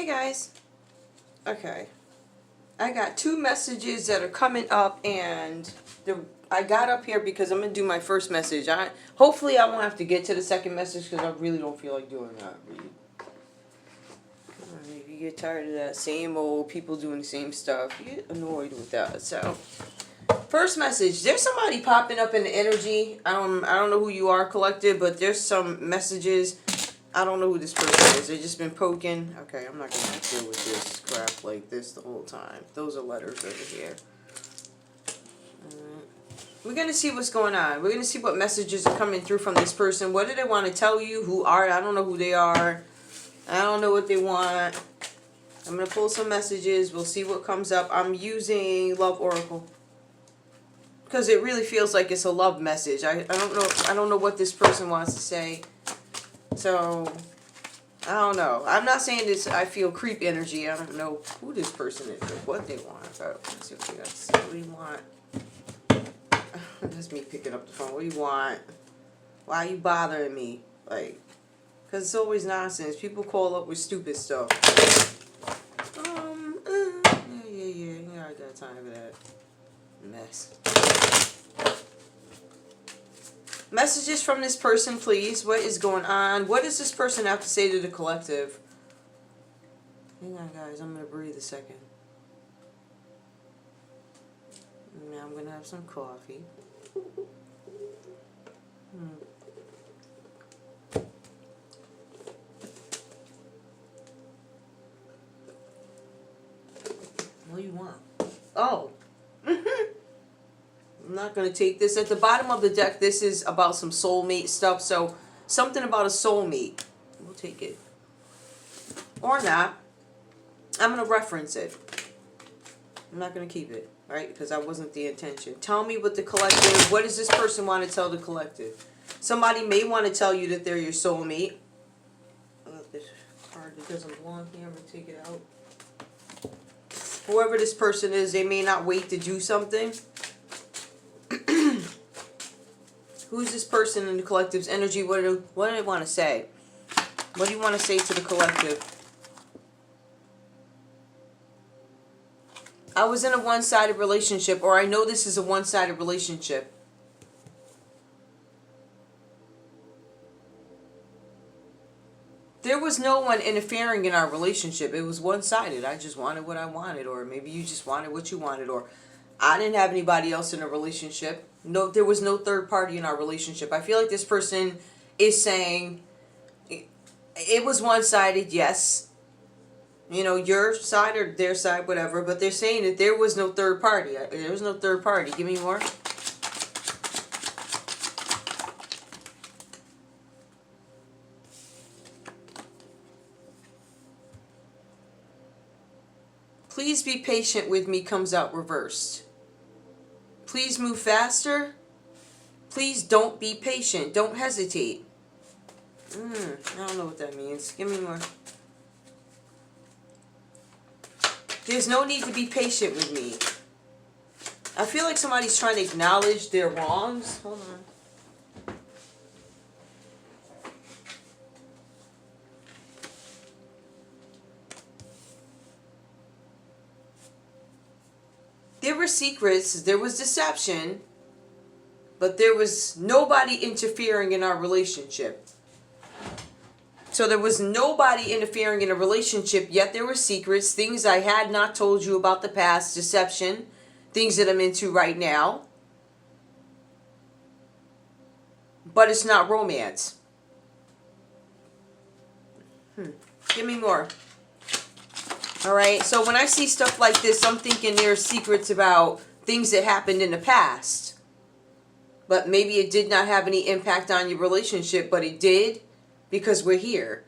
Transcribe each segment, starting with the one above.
Hey guys. Okay. I got 2 messages that are coming up, and I got up here because I'm going to do my first message. Hopefully I won't have to get to the second message because I really don't feel like doing that. If you get tired of that same old people doing the same stuff, you get annoyed with that. So, first message. There's somebody popping up in the energy. I don't know who you are, collective, but there's some messages. I don't know who this person is. They've just been poking. Okay, I'm not going to deal with this crap like this the whole time. Those are letters over here. We're going to see what's going on. We're going to see what messages are coming through from this person. What do they want to tell you? Who are? I don't know who they are. I don't know what they want. I'm going to pull some messages. We'll see what comes up. I'm using Love Oracle because it really feels like it's a love message. I don't know what this person wants to say. So, I don't know. I'm not saying this, I feel creep energy. I don't know who this person is or what they want. But let's see what they got to say. What do you want? That's me picking up the phone. What do you want? Why are you bothering me? Like, because it's always nonsense. People call up with stupid stuff. Yeah, I got time for that mess. Messages from this person, please. What is going on? What does this person have to say to the collective? Hang on, guys. I'm going to breathe a second. Now I'm going to have some coffee. What do you want? Oh. I'm not going to take this. At the bottom of the deck, this is about some soulmate stuff. So, something about a soulmate. We'll take it. Or not. I'm going to reference it. I'm not going to keep it, right? Because that wasn't the intention. Tell me what the collective, what does this person want to tell the collective? Somebody may want to tell you that they're your soulmate. This card that doesn't belong here, I'm going to take it out. Whoever this person is, they may not wait to do something. Who's this person in the collective's energy? What do they want to say? What do you want to say to the collective? I was in a one-sided relationship, or I know this is a one-sided relationship. There was no one interfering in our relationship. It was one-sided. I just wanted what I wanted, or maybe you just wanted what you wanted, or I didn't have anybody else in a relationship. No, there was no third party in our relationship. I feel like this person is saying it was one-sided, yes. You know, your side or their side, whatever. But they're saying that there was no third party. There was no third party. Give me more. Please be patient with me comes out reversed. Please move faster. Please don't be patient. Don't hesitate. I don't know what that means. Give me more. There's no need to be patient with me. I feel like somebody's trying to acknowledge their wrongs. Hold on. There were secrets, there was deception, but there was nobody interfering in our relationship. So there was nobody interfering in a relationship, yet there were secrets, things I had not told you about the past, deception, things that I'm into right now. But it's not romance. Give me more. Alright, so when I see stuff like this, I'm thinking there are secrets about things that happened in the past. But maybe it did not have any impact on your relationship, but it did because we're here.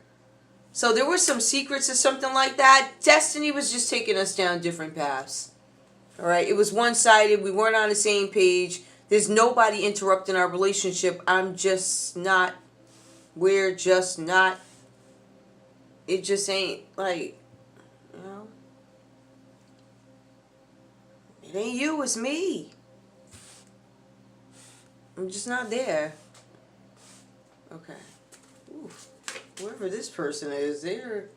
So there were some secrets or something like that. Destiny was just taking us down different paths. Alright, it was one-sided. We weren't on the same page. There's nobody interrupting our relationship. I'm just not. We're just not. It just ain't like... You know, it ain't you, it's me. I'm just not there. Okay. Oof. Whoever this person is, they're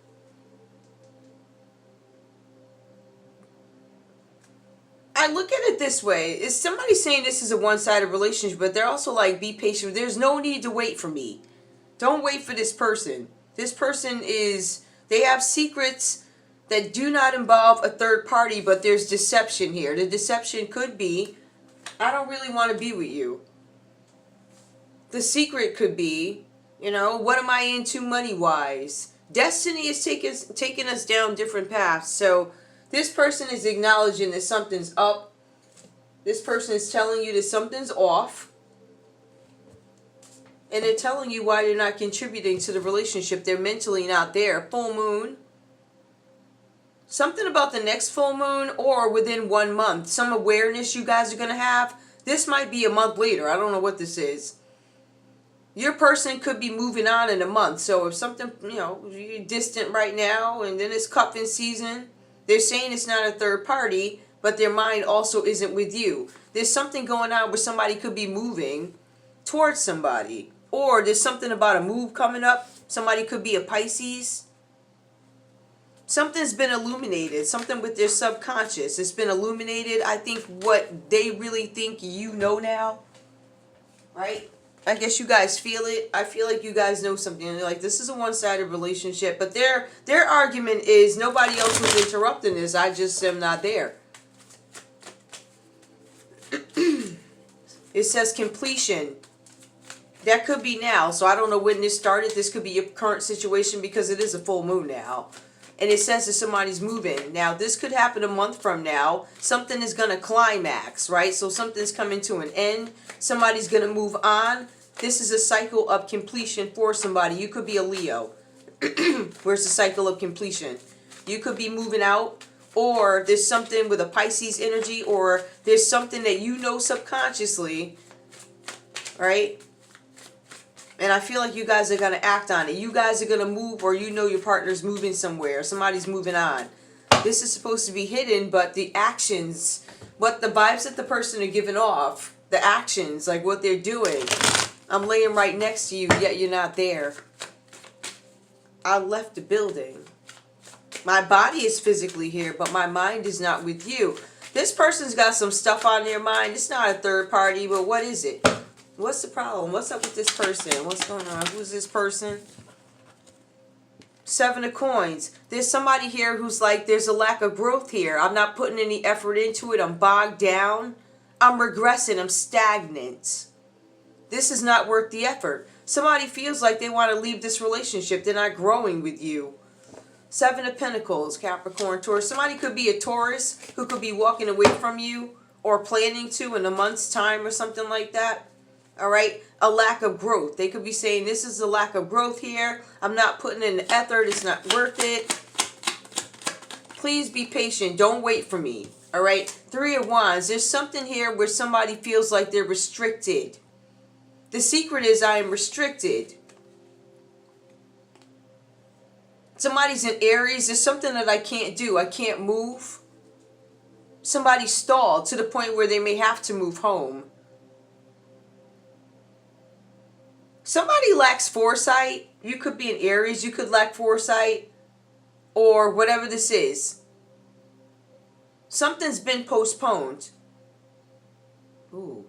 I look at it this way. Is somebody saying this is a one-sided relationship, but they're also like, be patient. There's no need to wait for me. Don't wait for this person. This person they have secrets that do not involve a third party, but there's deception here. The deception could be, I don't really want to be with you. The secret could be, what am I into money-wise? Destiny is taking us down different paths. So this person is acknowledging that something's up. This person is telling you that something's off. And they're telling you why they're not contributing to the relationship. They're mentally not there. Full moon. Something about the next full moon or within 1 month. Some awareness you guys are going to have. This might be a month later. I don't know what this is. Your person could be moving on in a month. So if something, you're distant right now and then it's cuffing season. They're saying it's not a third party, but their mind also isn't with you. There's something going on where somebody could be moving towards somebody. Or there's something about a move coming up. Somebody could be a Pisces. Something's been illuminated. Something with their subconscious. It's been illuminated. I think what they really think now. Right? I guess you guys feel it. I feel like you guys know something. They're like, this is a one-sided relationship. But their argument is nobody else was interrupting this. I just am not there. It says completion. That could be now. So I don't know when this started. This could be your current situation because it is a full moon now. And it says that somebody's moving. Now, this could happen a month from now. Something is going to climax, right? So something's coming to an end. Somebody's going to move on. This is a cycle of completion for somebody. You could be a Leo. Where's the cycle of completion? You could be moving out. Or there's something with a Pisces energy. Or there's something that subconsciously. Right? And I feel like you guys are going to act on it. You guys are going to move, or your partner's moving somewhere. Somebody's moving on. This is supposed to be hidden, but the actions, what the vibes that the person are giving off, the actions, like what they're doing. I'm laying right next to you, yet you're not there. I left the building. My body is physically here, but my mind is not with you. This person's got some stuff on their mind. It's not a third party, but what is it? What's the problem? What's up with this person? What's going on? Who's this person? 7 of Coins. There's somebody here who's like, there's a lack of growth here. I'm not putting any effort into it. I'm bogged down. I'm regressing. I'm stagnant. This is not worth the effort. Somebody feels like they want to leave this relationship. They're not growing with you. 7 of Pentacles, Capricorn, Taurus. Somebody could be a Taurus who could be walking away from you or planning to in a month's time or something like that. All right, a lack of growth. They could be saying, this is a lack of growth here. I'm not putting in the effort. It's not worth it. Please be patient. Don't wait for me. All right, 3 of Wands. There's something here where somebody feels like they're restricted. The secret is I am restricted. Somebody's in Aries. There's something that I can't do. I can't move. Somebody's stalled to the point where they may have to move home. Somebody lacks foresight. You could be an Aries. You could lack foresight. Or whatever this is. Something's been postponed. Ooh.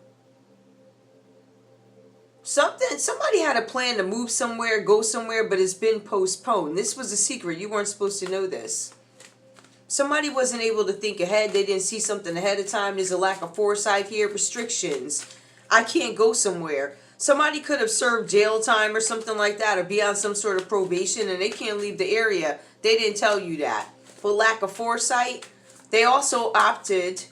Somebody had a plan to move somewhere, go somewhere, but it's been postponed. This was a secret. You weren't supposed to know this. Somebody wasn't able to think ahead. They didn't see something ahead of time. There's a lack of foresight here. Restrictions. I can't go somewhere. Somebody could have served jail time or something like that, or be on some sort of probation and they can't leave the area. They didn't tell you that. For lack of foresight, they also opted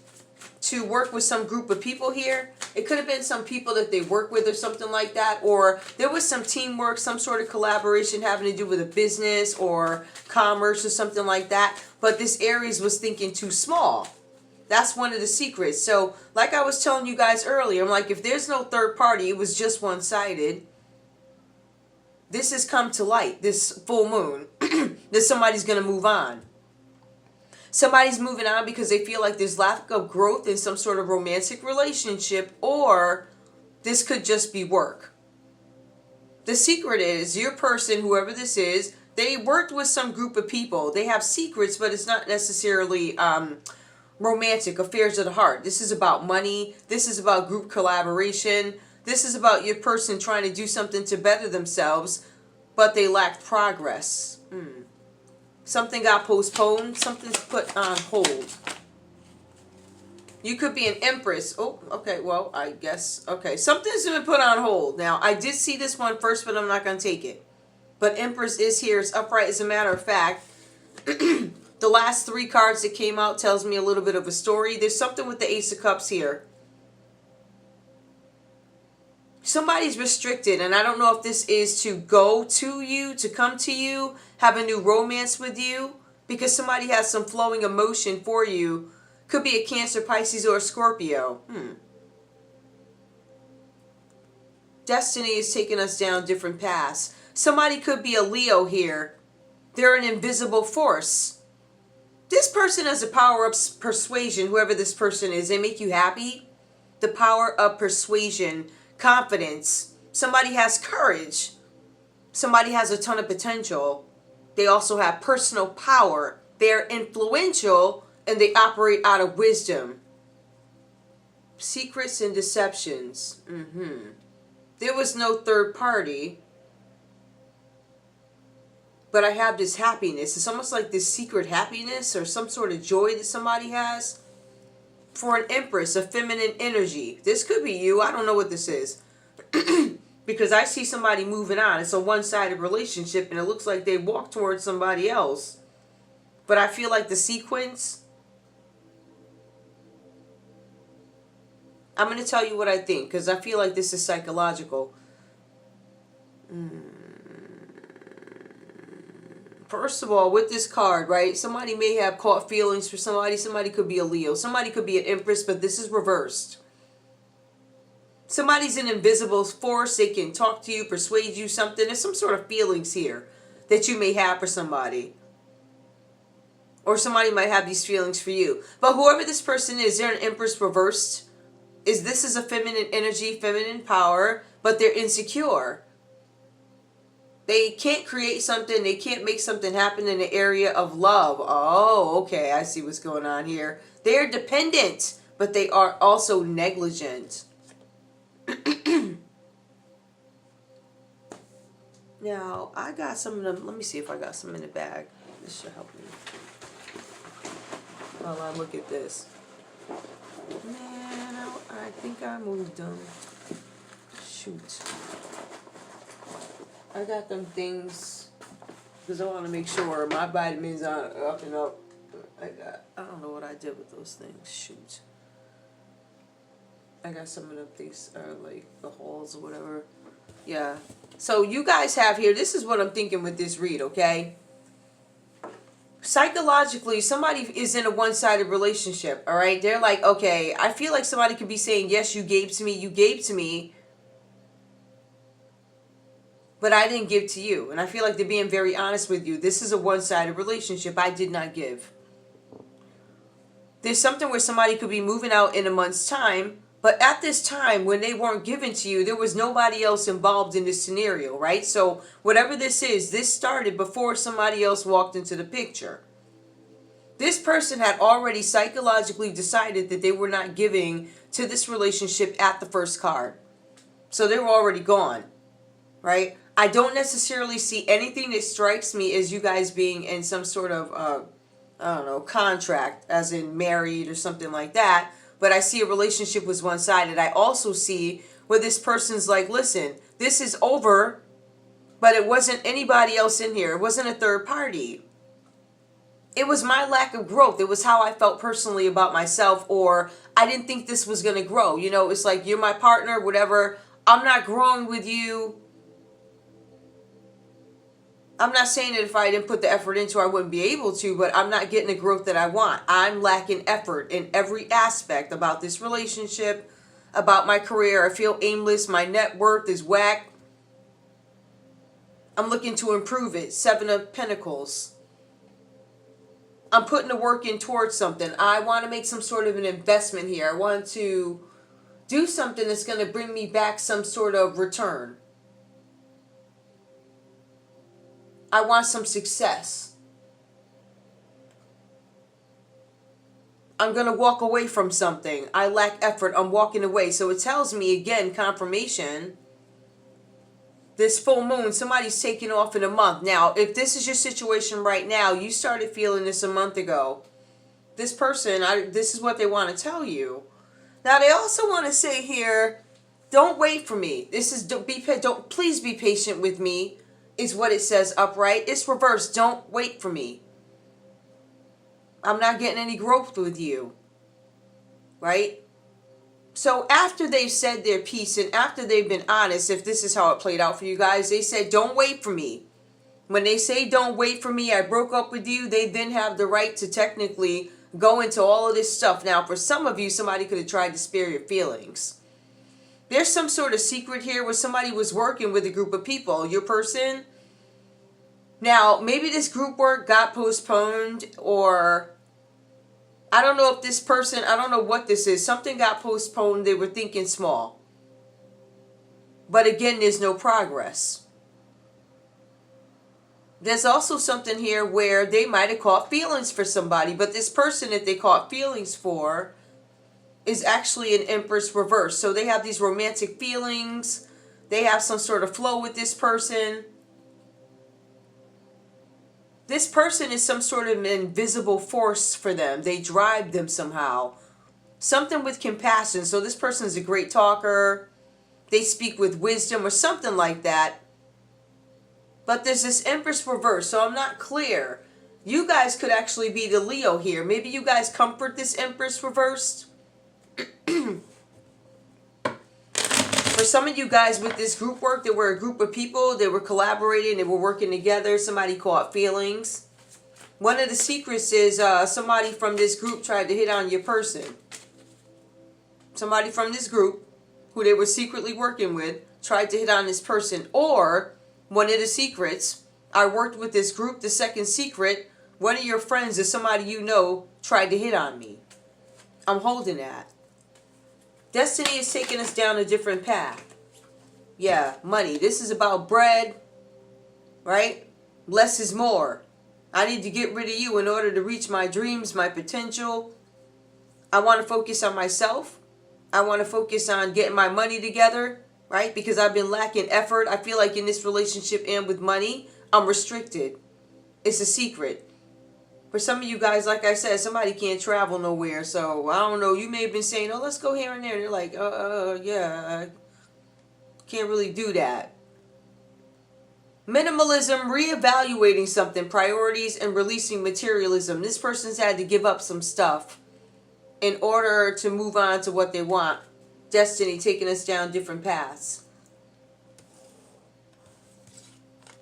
to work with some group of people here. It could have been some people that they work with or something like that, or there was some teamwork, some sort of collaboration having to do with a business or commerce or something like that. But this Aries was thinking too small. That's one of the secrets. So, like I was telling you guys earlier, I'm like, if there's no third party, it was just one-sided. This has come to light, this full moon, that somebody's going to move on. Somebody's moving on because they feel like there's lack of growth in some sort of romantic relationship, or this could just be work. The secret is your person, whoever this is, they worked with some group of people. They have secrets, but it's not necessarily romantic, affairs of the heart. This is about money. This is about group collaboration. This is about your person trying to do something to better themselves, but they lacked progress. Something got postponed. Something's put on hold. You could be an empress. Oh, okay, well, I guess. Okay, something's been put on hold. Now, I did see this one first, but I'm not going to take it. But Empress is here. It's upright. As a matter of fact, the last 3 cards that came out tells me a little bit of a story. There's something with the Ace of Cups here. Somebody's restricted, and I don't know if this is to go to you, to come to you, have a new romance with you, because somebody has some flowing emotion for you. Could be a Cancer, Pisces, or a Scorpio. Destiny is taking us down different paths. Somebody could be a Leo here. They're an invisible force. This person has the power of persuasion, whoever this person is. They make you happy. The power of persuasion, confidence. Somebody has courage. Somebody has a ton of potential. They also have personal power. They're influential. And they operate out of wisdom. Secrets and deceptions. There was no third party. But I have this happiness. It's almost like this secret happiness or some sort of joy that somebody has. For an empress, a feminine energy. This could be you. I don't know what this is. Because I see somebody moving on. It's a one-sided relationship and it looks like they walk towards somebody else. But I feel like the sequence... I'm going to tell you what I think, because I feel like this is psychological. First of all, with this card, right, somebody may have caught feelings for somebody. Somebody could be a Leo. Somebody could be an Empress, but this is reversed. Somebody's an invisible force. They can talk to you, persuade you something. There's some sort of feelings here that you may have for somebody. Or somebody might have these feelings for you. But whoever this person is, they're an Empress reversed. This is a feminine energy, feminine power, but they're insecure. They can't create something. They can't make something happen in the area of love. Oh, okay. I see what's going on here. They're dependent, but they are also negligent. Now, I got some of them. Let me see if I got some in the bag. This should help me. While I look at this. Man, I think I moved them. Shoot. I got them things because I want to make sure my vitamins are up and up. I don't know what I did with those things. Shoot. I got some of them things like the halls or whatever. Yeah. So you guys have here, this is what I'm thinking with this read, okay? Psychologically, somebody is in a one-sided relationship, all right? They're like, okay, I feel like somebody could be saying, yes, you gave to me, but I didn't give to you. And I feel like they're being very honest with you. This is a one-sided relationship. I did not give. There's something where somebody could be moving out in a month's time, but at this time, when they weren't given to you, there was nobody else involved in this scenario, right? So whatever this is, this started before somebody else walked into the picture. This person had already psychologically decided that they were not giving to this relationship at the first card. So they were already gone, right? I don't necessarily see anything that strikes me as you guys being in some sort of, I don't know, contract, as in married or something like that. But I see a relationship was one-sided. I also see where this person's like, listen, this is over, but it wasn't anybody else in here. It wasn't a third party. It was my lack of growth. It was how I felt personally about myself, or I didn't think this was going to grow. You know, it's like, you're my partner, whatever. I'm not growing with you. I'm not saying that if I didn't put the effort into, I wouldn't be able to, but I'm not getting the growth that I want. I'm lacking effort in every aspect about this relationship, about my career. I feel aimless. My net worth is whack. I'm looking to improve it. 7 of Pentacles. I'm putting the work in towards something. I want to make some sort of an investment here. I want to do something that's going to bring me back some sort of return. I want some success. I'm going to walk away from something. I lack effort. I'm walking away. So it tells me, again, confirmation. This full moon, somebody's taking off in a month. Now, if this is your situation right now, you started feeling this a month ago. This person, this is what they want to tell you. Now, they also want to say here, don't wait for me. This is, please be patient with me, is what it says upright. It's reversed. Don't wait for me. I'm not getting any growth with you. Right? So after they've said their piece and after they've been honest, if this is how it played out for you guys, they said, don't wait for me. When they say, don't wait for me, I broke up with you, they then have the right to technically go into all of this stuff. Now, for some of you, somebody could have tried to spare your feelings. There's some sort of secret here where somebody was working with a group of people. Your person. Now, maybe this group work got postponed, or I don't know if this person, I don't know what this is. Something got postponed. They were thinking small. But again, there's no progress. There's also something here where they might have caught feelings for somebody, but this person that they caught feelings for is actually an Empress reverse. So they have these romantic feelings. They have some sort of flow with this person. This person is some sort of invisible force for them. They drive them somehow. Something with compassion. So this person is a great talker. They speak with wisdom or something like that. But there's this Empress reverse, so I'm not clear. You guys could actually be the Leo here. Maybe you guys comfort this Empress reversed. For some of you guys with this group work, there were a group of people, they were collaborating, they were working together, somebody caught feelings. One of the secrets is somebody from this group tried to hit on your person. Somebody from this group, who they were secretly working with, tried to hit on this person. Or, one of the secrets, I worked with this group, the second secret, one of your friends or somebody you know tried to hit on me. I'm holding that. Destiny is taking us down a different path. Yeah, money. This is about bread, right? Less is more. I need to get rid of you in order to reach my dreams, my potential. I want to focus on myself. I want to focus on getting my money together, right? Because I've been lacking effort. I feel like in this relationship and with money, I'm restricted. It's a secret. For some of you guys, like I said, somebody can't travel nowhere. So, I don't know. You may have been saying, oh, let's go here and there. And you're like, yeah, I can't really do that. Minimalism, reevaluating something, priorities, and releasing materialism. This person's had to give up some stuff in order to move on to what they want. Destiny taking us down different paths.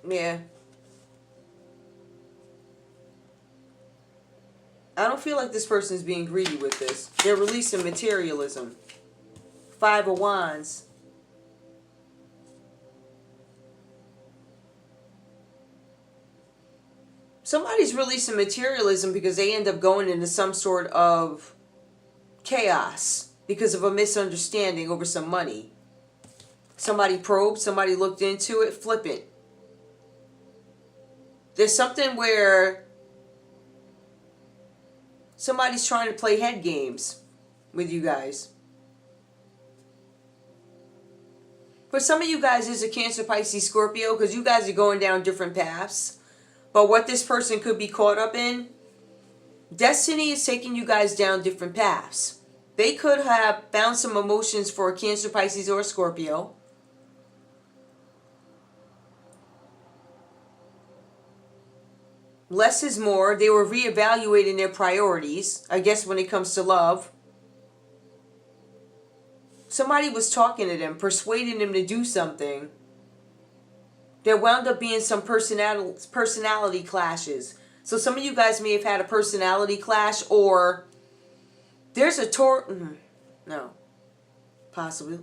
Yeah. I don't feel like this person's being greedy with this. They're releasing materialism. 5 of Wands. Somebody's releasing materialism because they end up going into some sort of chaos because of a misunderstanding over some money. Somebody probed, somebody looked into it, flip it. There's something where somebody's trying to play head games with you guys. For some of you guys, it's a Cancer, Pisces, Scorpio, because you guys are going down different paths. But what this person could be caught up in, destiny is taking you guys down different paths. They could have found some emotions for a Cancer, Pisces, or a Scorpio. Less is more. They were reevaluating their priorities, I guess, when it comes to love. Somebody was talking to them, persuading them to do something. There wound up being some personality clashes. So some of you guys may have had a personality clash, or there's a possibly.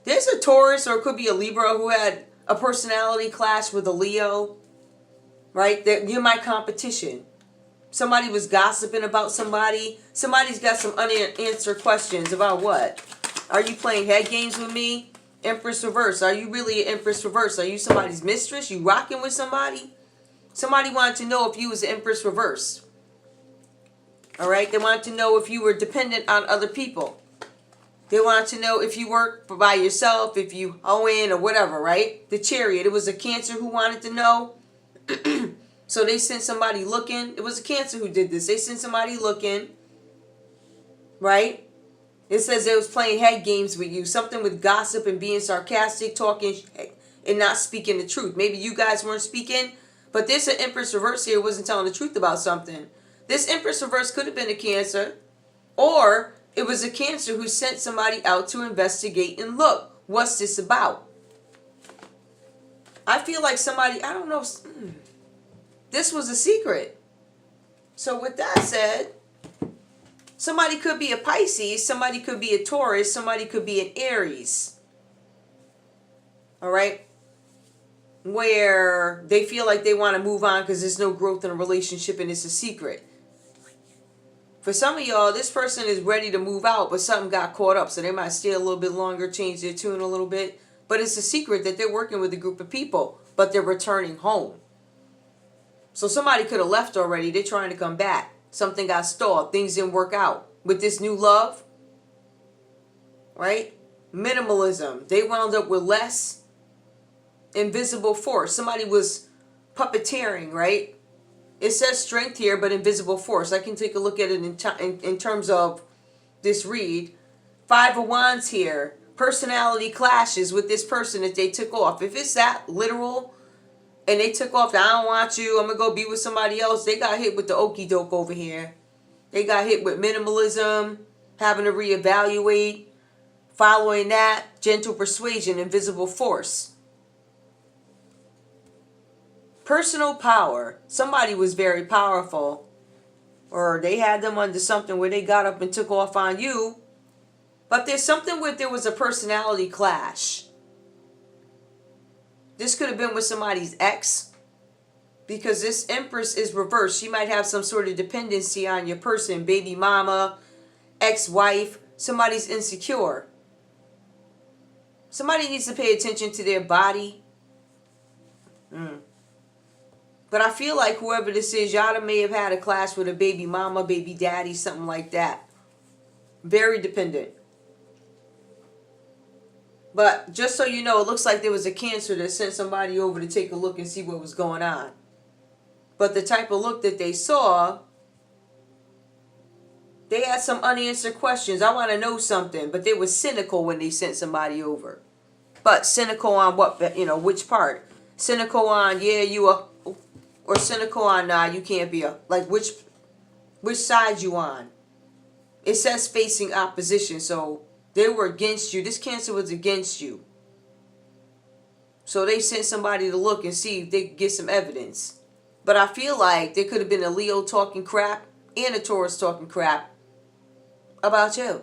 There's a Taurus, or it could be a Libra, who had a personality clash with a Leo. Right? You're my competition. Somebody was gossiping about somebody. Somebody's got some unanswered questions about what? Are you playing head games with me? Empress reverse. Are you really an Empress reverse? Are you somebody's mistress? You rocking with somebody? Somebody wanted to know if you was an Empress reverse. All right. They wanted to know if you were dependent on other people. They wanted to know if you work by yourself, if you owe in or whatever, right? The Chariot. It was a Cancer who wanted to know. So they sent somebody looking. It was a Cancer who did this. They sent somebody looking, right? It says they was playing head games with you. Something with gossip and being sarcastic, talking and not speaking the truth. Maybe you guys weren't speaking, but there's an Empress Reverse here who wasn't telling the truth about something. This Empress Reverse could have been a Cancer, or it was a Cancer who sent somebody out to investigate and look. What's this about? I feel like somebody, I don't know, this was a secret. So with that said, somebody could be a Pisces, somebody could be a Taurus, somebody could be an Aries. All right? Where they feel like they want to move on because there's no growth in a relationship and it's a secret. For some of y'all, this person is ready to move out, but something got caught up. So they might stay a little bit longer, change their tune a little bit. But it's a secret that they're working with a group of people, but they're returning home. So somebody could have left already. They're trying to come back. Something got stalled. Things didn't work out. With this new love, right? Minimalism. They wound up with less. Invisible force. Somebody was puppeteering, right? It says strength here, but invisible force. I can take a look at it in terms of this read. Five of Wands here. Personality clashes with this person that they took off. If it's that literal and they took off, I don't want you, I'm going to go be with somebody else. They got hit with the okie doke over here. They got hit with minimalism, having to reevaluate. Following that, gentle persuasion, invisible force. Personal power. Somebody was very powerful. Or they had them under something where they got up and took off on you. But there's something where there was a personality clash. This could have been with somebody's ex. Because this Empress is reversed. She might have some sort of dependency on your person. Baby mama, ex-wife. Somebody's insecure. Somebody needs to pay attention to their body. But I feel like whoever this is, y'all may have had a clash with a baby mama, baby daddy, something like that. Very dependent. But just so you know, it looks like there was a Cancer that sent somebody over to take a look and see what was going on. But the type of look that they saw, they had some unanswered questions. I want to know something. But they were cynical when they sent somebody over. But cynical on what, which part? Cynical on, yeah, you are, or cynical on, nah, you can't be a, like which side you on? It says facing opposition, so they were against you. This Cancer was against you. So they sent somebody to look and see if they could get some evidence. But I feel like there could have been a Leo talking crap and a Taurus talking crap about you.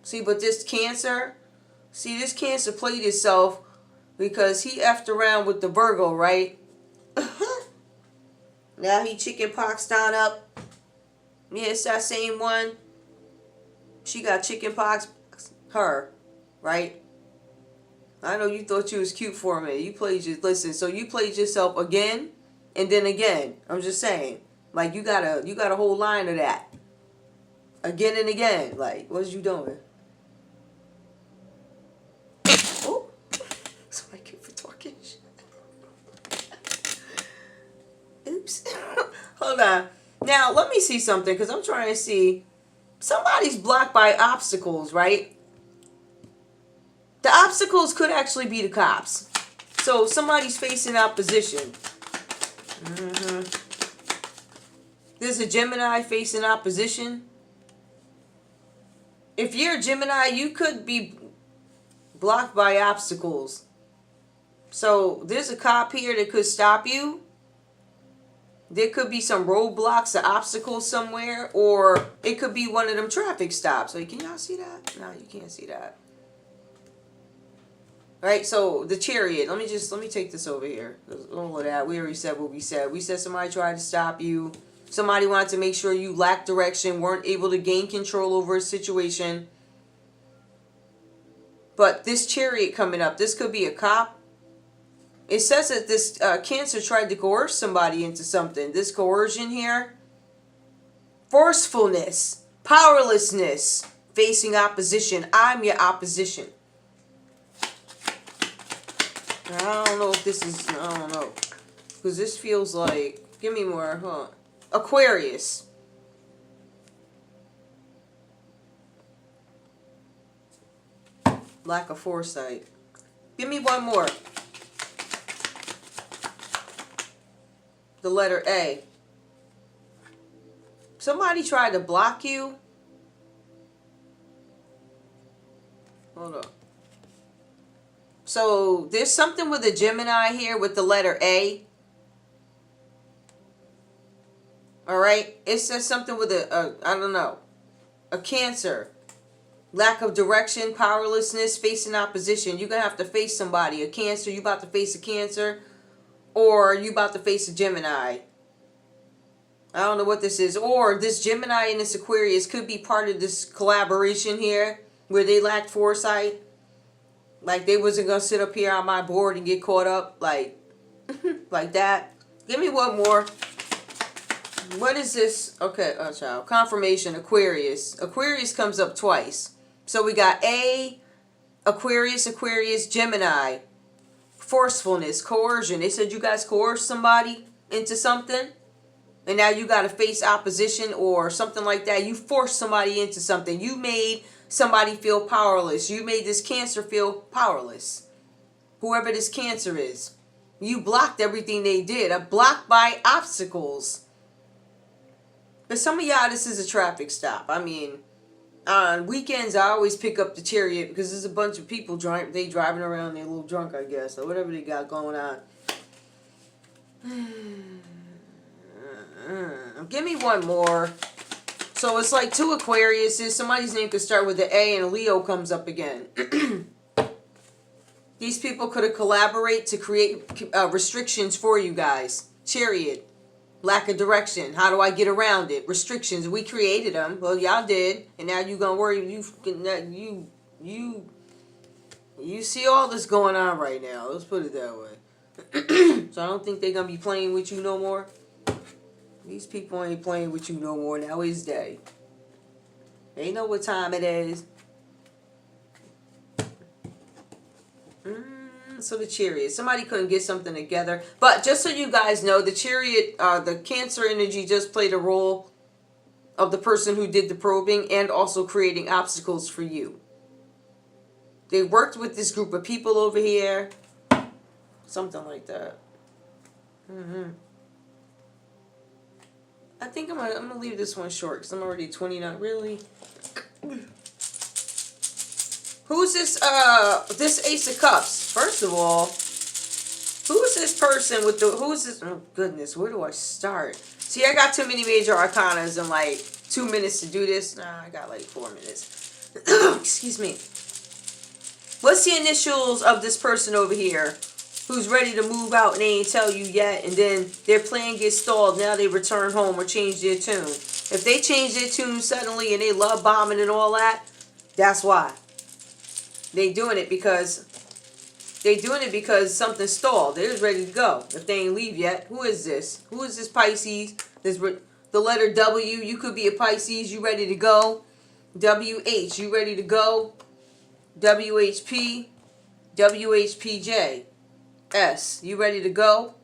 See, but this Cancer, this Cancer played itself because he effed around with the Virgo, right? Now he chicken poxed on up. Yeah, it's that same one. She got chicken pox. Her, right? I know you thought you was cute for a minute. You played so you played yourself again and then again. I'm just saying. Like you got a whole line of that. Again and again. Like, what's you doing? Oh, somebody cute for talking shit. Oops. Hold on. Now, let me see something because I'm trying to see. Somebody's blocked by obstacles, right? The obstacles could actually be the cops. So somebody's facing opposition. There's a Gemini facing opposition. If you're a Gemini, you could be blocked by obstacles. So there's a cop here that could stop you. There could be some roadblocks or obstacles somewhere, or it could be one of them traffic stops. Like, can y'all see that? No, you can't see that. Right, so the Chariot. Let me take this over here. All of that. We already said what we said. We said somebody tried to stop you. Somebody wanted to make sure you lacked direction, weren't able to gain control over a situation. But this Chariot coming up, this could be a cop. It says that this Cancer tried to coerce somebody into something. This coercion here Forcefulness, powerlessness, facing opposition. I'm your opposition. I don't know if this is, I don't know. Because this feels like, give me more, huh? Aquarius. Lack of foresight. Give me one more. The letter A. Somebody tried to block you. Hold on. So there's something with a Gemini here with the letter A. All right. It says something with I don't know, a Cancer. Lack of direction, powerlessness, facing opposition. You're going to have to face somebody. A Cancer, you about to face a Cancer. Or you about to face a Gemini. I don't know what this is. Or this Gemini and this Aquarius could be part of this collaboration here. Where they lacked foresight. Like they wasn't going to sit up here on my board and get caught up. Like, like that. Give me one more. What is this? Okay, oh child. Confirmation, Aquarius. Aquarius comes up twice. So we got A, Aquarius, Aquarius, Gemini. Forcefulness, coercion. They said you guys coerced somebody into something. And now you got to face opposition or something like that. You forced somebody into something. You made somebody feel powerless. You made this Cancer feel powerless. Whoever this Cancer is. You blocked everything they did. Blocked by obstacles. But some of y'all, this is a traffic stop. I mean, on weekends, I always pick up the Chariot because there's a bunch of people they driving around. They're a little drunk, I guess, or whatever they got going on. Give me one more. So it's like two Aquariuses. Somebody's name could start with the A and Leo comes up again. These people could have collaborated to create restrictions for you guys. Chariot. Lack of direction. How do I get around it? Restrictions. We created them. Well, y'all did. And now you gonna worry. You see all this going on right now. Let's put it that way. So I don't think they're gonna be playing with you no more. These people ain't playing with you no more. Now it's day. They know what time it is. So the Chariot. Somebody couldn't get something together. But just so you guys know, the Chariot, the Cancer energy just played a role of the person who did the probing and also creating obstacles for you. They worked with this group of people over here. Something like that. I think I'm gonna leave this one short because I'm already 29. Really? Who's this? This Ace of Cups. First of all, who's this person with the? Who's this? Oh goodness, where do I start? See, I got too many major arcanas in like 2 minutes to do this. Nah, I got like 4 minutes. Excuse me. What's the initials of this person over here? Who's ready to move out and they ain't tell you yet, and then their plan gets stalled. Now they return home or change their tune. If they change their tune suddenly and they love bombing and all that, that's why. They doing it because something stalled. They're just ready to go. If they ain't leave yet, who is this? Who is this Pisces? The letter W. You could be a Pisces. You ready to go? WH. You ready to go? WHP. WHPJ. S. You ready to go?